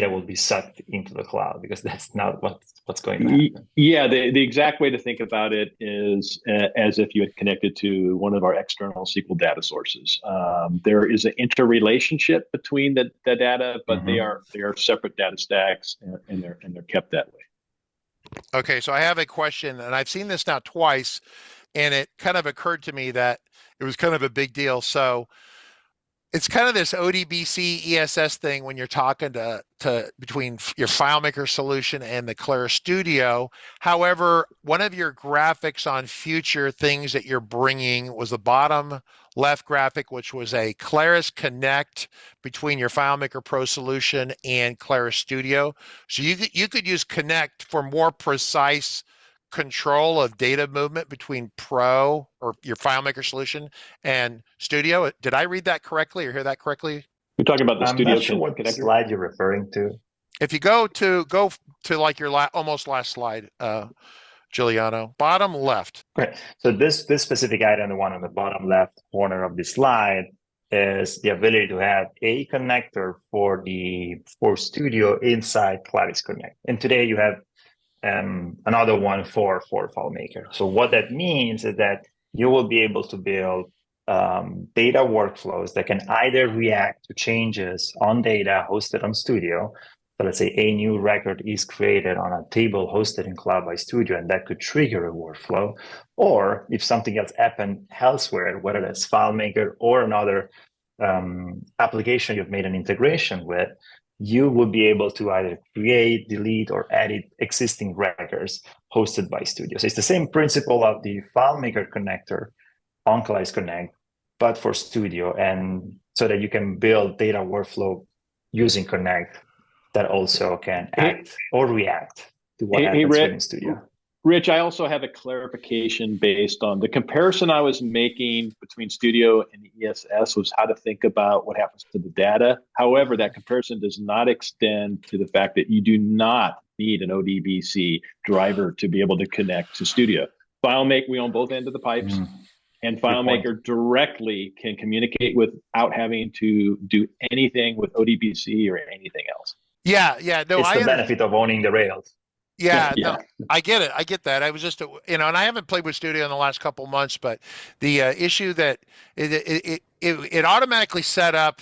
will be sucked into the cloud, because that's not what's going to happen. Yeah, the exact way to think about it is as if you had connected to one of our external SQL data sources. There is an interrelationship between the data, but they are separate data stacks, and they're kept that way. Okay, so I have a question, and I've seen this now twice, and it kind of occurred to me that it was kind of a big deal. So it's kind of this ODBC ESS thing when you're talking to between your FileMaker solution and the Claris Studio. However, one of your graphics on future things that you're bringing was the bottom left graphic, which was a Claris Connect between your FileMaker Pro solution and Claris Studio. So you could use Connect for more precise control of data movement between Pro or your FileMaker solution and Studio. Did I read that correctly or hear that correctly? You're talking about the I'm Studio not sure what connector? slide you're referring to. If you go to like your almost last slide, Giuliano, bottom left. Okay, so this specific item, the one on the bottom left corner of the slide, is the ability to have a connector for Studio inside Claris Connect. And today you have another one for FileMaker. So what that means is that you will be able to build data workflows that can either react to changes on data hosted on Studio. So let's say a new record is created on a table hosted in Cloud by Studio, and that could trigger a workflow. Or if something else happened elsewhere, whether that's FileMaker or another application you've made an integration with, you will be able to either create, delete, or edit existing records hosted by Studio. So it's the same principle of the FileMaker connector on Claris Connect, but for Studio, and so that you can build data workflow using Connect that also can act or react to what happens within Studio. Rich, I also have a clarification based on the comparison I was making between Studio and the ESS was how to think about what happens to the data. However, that comparison does not extend to the fact that you do not need an ODBC driver to be able to connect to Studio. FileMaker, we own both ends of the pipes, and FileMaker directly can communicate without having to do anything with ODBC or anything else. Yeah, no, it's the benefit of owning the Rails. Yeah, no, I get it. I get that. I was just, and I haven't played with Studio in the last couple of months, but the issue that it automatically set up,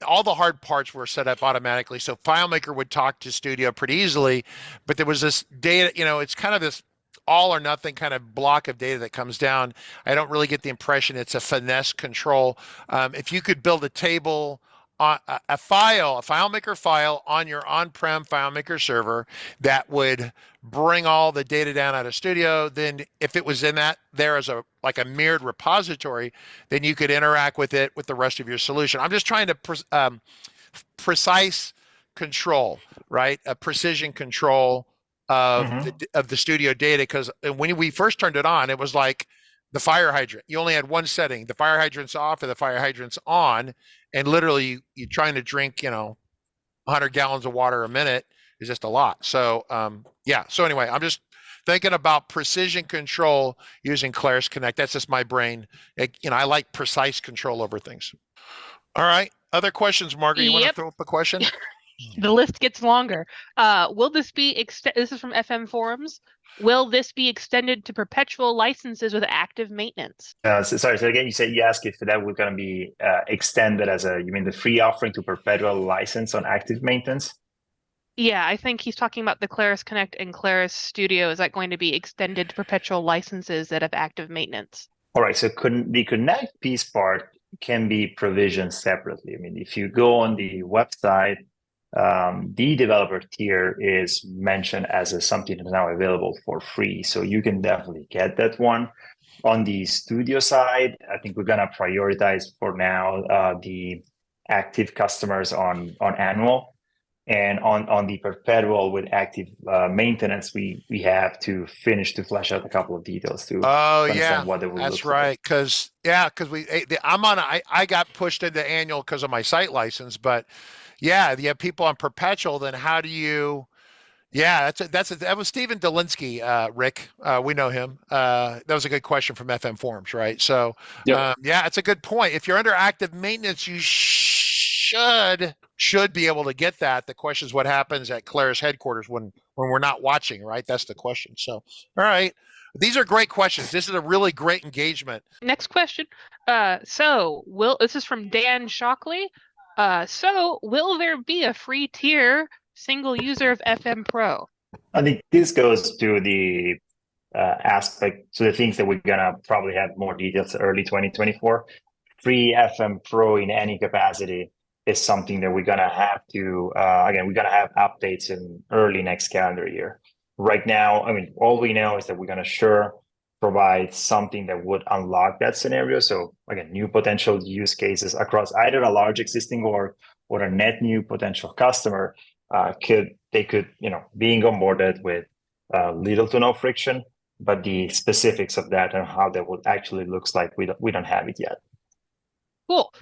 all the hard parts were set up automatically. So FileMaker would talk to Studio pretty easily, but there was this data, it's kind of this all or nothing kind of block of data that comes down. I don't really get the impression it's a finesse control. If you could build a table, a FileMaker file on your on-prem FileMaker server that would bring all the data down out of Studio, then if it was in there as a mirrored repository, then you could interact with it with the rest of your solution. I'm just trying to precise control, right? A precision control of the Studio data, because when we first turned it on, it was like the fire hydrant. You only had one setting: the fire hydrant's off or the fire hydrant's on, and literally you're trying to drink 100 gallons of water a minute is just a lot. So so anyway, I'm just thinking about precision control using Claris Connect. That's just my brain. I like precise control over things. All right, other questions, Margaret? You want to throw up a question? The list gets longer. Will this be this is from FM Forums. Will this be extended to perpetual licenses with active maintenance? Sorry. So again, you asked if that was going to be extended you mean the free offering to perpetual license on active maintenance? Yeah, I think he's talking about the Claris Connect and Claris Studio. Is that going to be extended to perpetual licenses that have active maintenance? All right. So the Connect piece part can be provisioned separately. I mean, if you go on the website, the developer tier is mentioned as something that's now available for free. So you can definitely get that one. On the Studio side, I think we're going to prioritize for now the active customers on annual. And on the perpetual with active maintenance, we have to finish to flesh out a couple of details to understand what it will that's look right. like. Because I got pushed into annual because of my site license, but yeah, you have people on perpetual, then how do you Yeah, that was Stephen Dolinsky, Rick. We know him. That was a good question from FM Forums, right? So, Yep. yeah, it's a good point. If you're under active maintenance, you should be able to get that. The question is what happens at Claris headquarters when we're not watching, right? That's the question. So, all right, these are great questions. This is a really great engagement. Next question. This is from Dan Shockley. So will there be a free tier single user of FM Pro? I think this goes to the aspect, to the things that we're gonna probably have more details early 2024. Free FM Pro in any capacity is something that we're gonna have to, again, we're gonna have updates in early next calendar year. Right now, I mean, all we know is that we're gonna provide something that would unlock that scenario. So again, new potential use cases across either a large existing or a net new potential customer could, being onboarded with little to no friction, but the specifics of that and how that would actually looks like, we don't have it yet. Cool.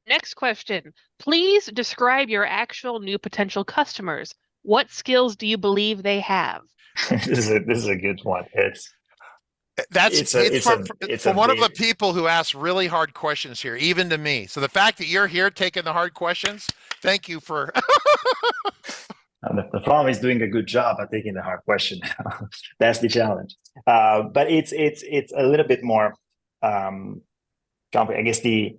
Next question. Please describe your actual new potential customers. What skills do you believe they have? This is a good one. It's from one of the people who asked really hard questions here, even to me. So the fact that you're here taking the hard questions, thank you for. The problem is doing a good job at taking the hard question. That's the challenge. But it's a little bit more complicated. I guess the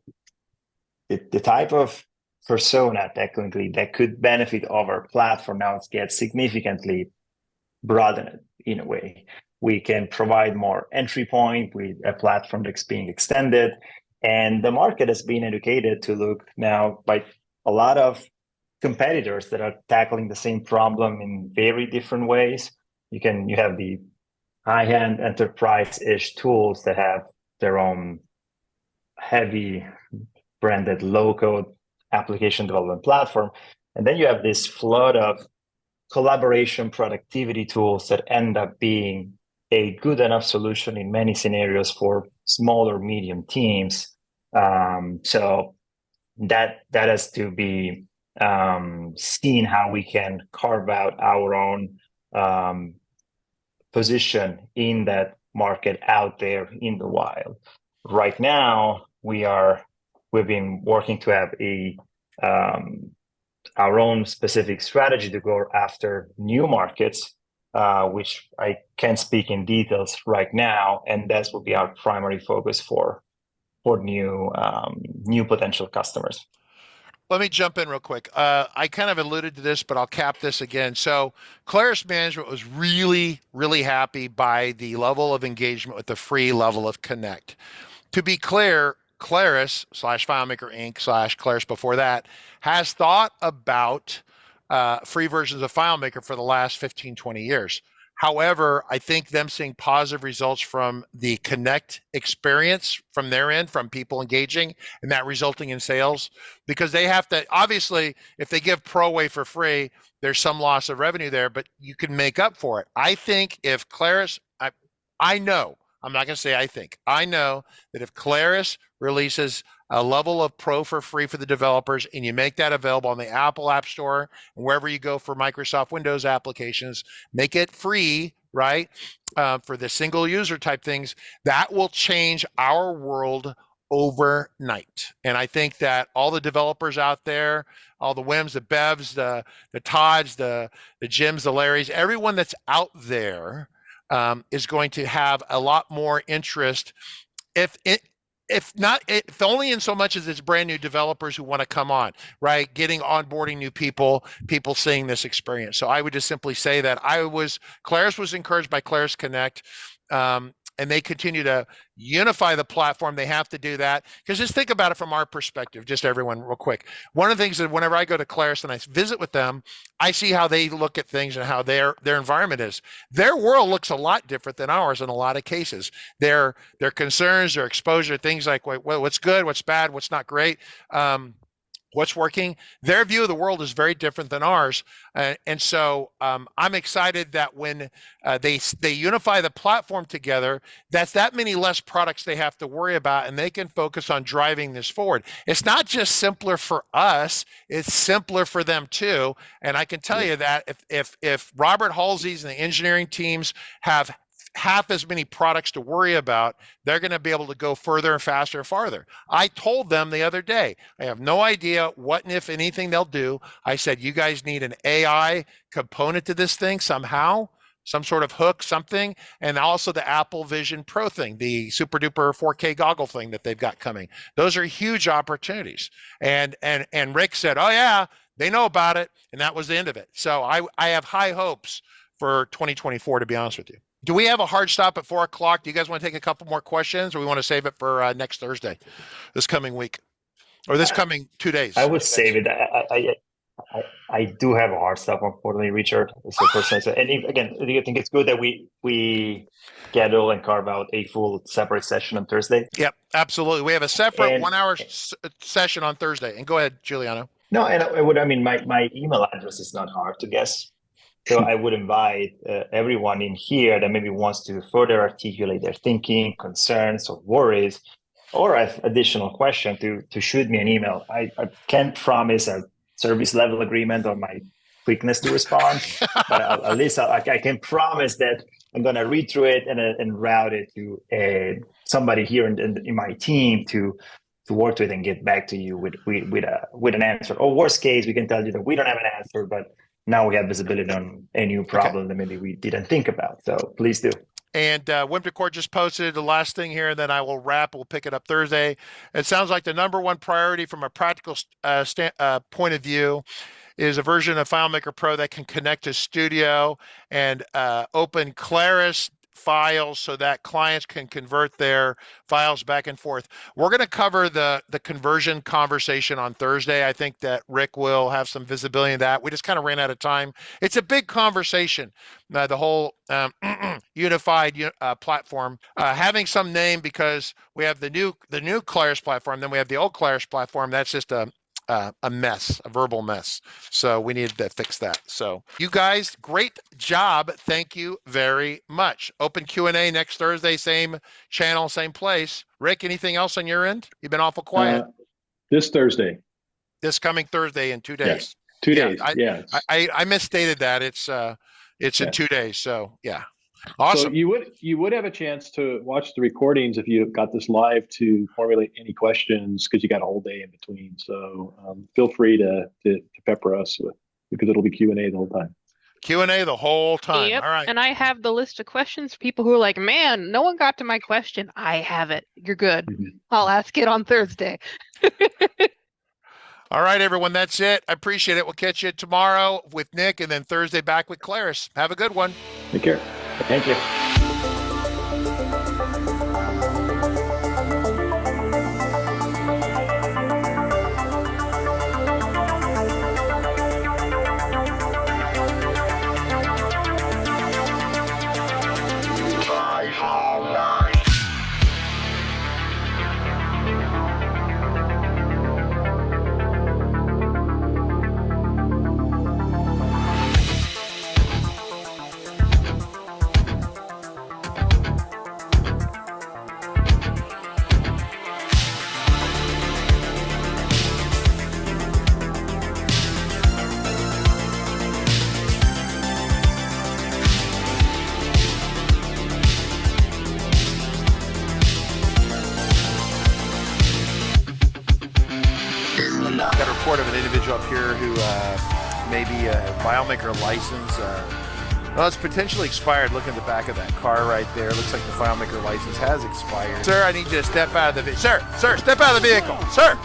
type of persona technically that could benefit of our platform now gets significantly broadened in a way. We can provide more entry point with a platform that's being extended, and the market has been educated to look now by a lot of competitors that are tackling the same problem in very different ways. You have the high-end enterprise-ish tools that have their own heavy branded low-code application development platform, and then you have this flood of collaboration productivity tools that end up being a good enough solution in many scenarios for small or medium teams. So that has to be seen how we can carve out our own position in that market out there in the wild. Right now, we've been working to have our own specific strategy to go after new markets, which I can't speak in details right now, and that will be our primary focus for new potential customers. Let me jump in real quick. I kind of alluded to this, but I'll cap this again. So Claris management was really, really happy by the level of engagement with the free level of Connect. To be clear, Claris / FileMaker Inc. / Claris before that has thought about free versions of FileMaker for the last 15, 20 years. However, I think them seeing positive results from the Connect experience from their end, from people engaging, and that resulting in sales, because they have to, obviously, if they give Pro away for free, there's some loss of revenue there, but you can make up for it. I think if Claris, I know, I'm not going to say I think, I know that if Claris releases a level of Pro for free for the developers, and you make that available on the Apple App Store and wherever you go for Microsoft Windows applications, make it free, right, for the single user type things, that will change our world overnight. And I think that all the developers out there, all the Wims, the Bevs, the Todds, the Jims, the Larrys, everyone that's out there is going to have a lot more interest, if only in so much as it's brand new developers who want to come on, right? Getting onboarding new people seeing this experience. So I would just simply say that Claris was encouraged by Claris Connect, and they continue to unify the platform. They have to do that, because just think about it from our perspective, just everyone real quick. One of the things that whenever I go to Claris and I visit with them, I see how they look at things and how their environment is. Their world looks a lot different than ours in a lot of cases. Their concerns, their exposure, things like what's good, what's bad, what's not great. what's working. Their view of the world is very different than ours. And so I'm excited that when they unify the platform together, that's that many less products they have to worry about, and they can focus on driving this forward. It's not just simpler for us, it's simpler for them too. And I can tell you that if Robert Halsey's and the engineering teams have half as many products to worry about, they're going to be able to go further and faster and farther. I told them the other day, I have no idea what and if anything they'll do. I said, you guys need an AI component to this thing somehow, some sort of hook, something, and also the Apple Vision Pro thing, the super duper 4K goggle thing that they've got coming. Those are huge opportunities. And Rick said, oh yeah, they know about it, and that was the end of it. So I have high hopes for 2024, to be honest with you. Do we have a hard stop at 4 o'clock? Do you guys want to take a couple more questions, or we want to save it for next Thursday, this coming week, or this coming 2 days? I would save it. I do have a hard stop, unfortunately, Richard. So personally, and again, I think it's good that we schedule and carve out a full separate session on Thursday. Yep, absolutely. We have a separate 1 hour session on Thursday. And go ahead, Giuliano. No, and I mean, my email address is not hard to guess. So I would invite everyone in here that maybe wants to further articulate their thinking, concerns, or worries, or have additional question to shoot me an email. I can't promise a service level agreement on my quickness to respond, but at least I can promise that I'm going to read through it and route it to somebody here in my team to work with and get back to you with an answer. Or worst case, we can tell you that we don't have an answer, but now we have visibility on a new problem that maybe we didn't think about. So please do. And Wimpy just posted the last thing here, and then I will wrap. We'll pick it up Thursday. It sounds like the number one priority from a practical point of view is a version of FileMaker Pro that can connect to Studio and open Claris files so that clients can convert their files back and forth. We're going to cover the conversion conversation on Thursday. I think that Rick will have some visibility in that. We just kind of ran out of time. It's a big conversation, the whole unified platform, having some name, because we have the new Claris platform, then we have the old Claris platform. That's just a mess, a verbal mess. So we needed to fix that. So you guys, great job. Thank you very much. Open Q&A next Thursday, same channel, same place. Rick, anything else on your end? You've been awful quiet. This Thursday. This coming Thursday in 2 days. Yes. 2 days. Yeah. I misstated that. It's in 2 days. So yeah. Awesome. So you would have a chance to watch the recordings if you got this live to formulate any questions, because you got a whole day in between. So feel free to pepper us because it'll be Q&A the whole time. Q&A the whole time. Yep. All right. And I have the list of questions for people who are like, man, no one got to my question. I have it. You're good. Mm-hmm. I'll ask it on Thursday. All right, everyone. That's it. I appreciate it. We'll catch you tomorrow with Nick, and then Thursday back with Claris. Have a good one. Take care. Thank you. Got a report of an individual up here who may be a FileMaker license. Well, it's potentially expired. Look at the back of that car right there. Looks like the FileMaker license has expired. Sir, I need you to step out of the vehicle. Sir, step out of the vehicle. Sir.